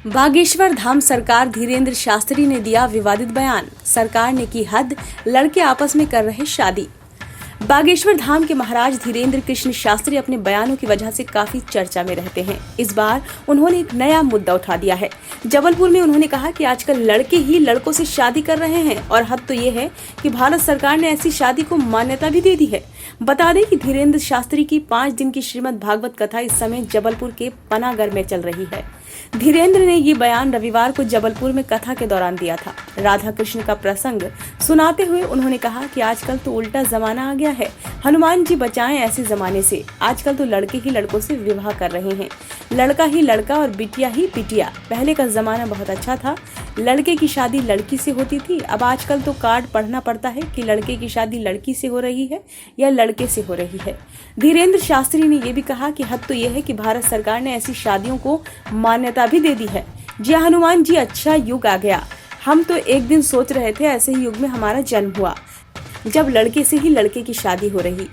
बागेश्वर धाम सरकार धीरेन्द्र शास्त्री ने दिया विवादित बयान। सरकार ने की हद, लड़के आपस में कर रहे शादी। बागेश्वर धाम के महाराज धीरेन्द्र कृष्ण शास्त्री अपने बयानों की वजह से काफी चर्चा में रहते हैं। इस बार उन्होंने एक नया मुद्दा उठा दिया है। जबलपुर में उन्होंने कहा कि आजकल लड़के ही लड़कों से शादी कर रहे हैं और हद तो ये है कि भारत सरकार ने ऐसी शादी को मान्यता भी दे दी है। बता दें कि धीरेन्द्र शास्त्री की 5 दिन की श्रीमद् भागवत कथा इस समय जबलपुर के पनागर में चल रही है। धीरेन्द्र ने ये बयान रविवार को जबलपुर में कथा के दौरान दिया था। राधा कृष्ण का प्रसंग सुनाते हुए उन्होंने कहा कि आजकल तो उल्टा जमाना आ गया है, हनुमान जी बचाएं ऐसे जमाने से। आजकल तो लड़के ही लड़कों से विवाह कर रहे हैं, लड़का ही लड़का और बिटिया ही बिटिया। पहले का जमाना बहुत अच्छा था, लड़के की शादी लड़की से होती थी। अब आजकल तो कार्ड पढ़ना पड़ता है कि लड़के की शादी लड़की से हो रही है या लड़के से हो रही है। धीरेन्द्र शास्त्री ने यह भी कहा कि हद तो यह है कि भारत सरकार ने ऐसी शादियों को मान्यता भी दे दी है। जी हनुमान जी, अच्छा युग आ गया। हम तो एक दिन सोच रहे थे ऐसे ही युग में हमारा जन्म हुआ, जब लड़के से ही लड़के की शादी हो रही।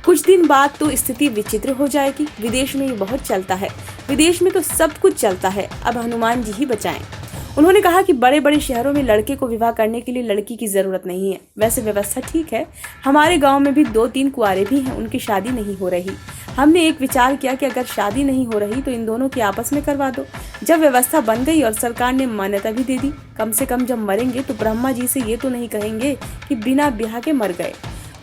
कुछ दिन बाद तो स्थिति विचित्र हो जाएगी। विदेश में ये बहुत चलता है, विदेश में तो सब कुछ चलता है। अब हनुमान जी ही बचाएं। उन्होंने कहा कि बड़े बड़े शहरों में लड़के को विवाह करने के लिए लड़की की जरूरत नहीं है। वैसे व्यवस्था ठीक है, हमारे गांव में भी 2-3 कुंवारे भी हैं, उनकी शादी नहीं हो रही। हमने एक विचार किया कि अगर शादी नहीं हो रही तो इन दोनों की आपस में करवा दो। जब व्यवस्था बन गई और सरकार ने मान्यता भी दे दी, कम से कम जब मरेंगे तो ब्रह्मा जी से ये तो नहीं कहेंगे कि बिना ब्याह के मर गए।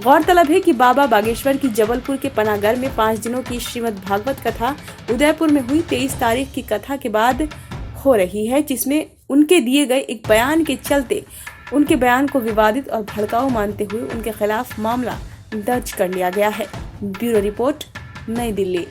गौरतलब है कि बाबा बागेश्वर की जबलपुर के पनागर में 5 दिनों की श्रीमद् भागवत कथा उदयपुर में हुई 23 तारीख की कथा के बाद हो रही है, जिसमें उनके दिए गए एक बयान के चलते उनके बयान को विवादित और भड़काऊ मानते हुए उनके खिलाफ मामला दर्ज कर लिया गया है। ब्यूरो रिपोर्ट, नई दिल्ली।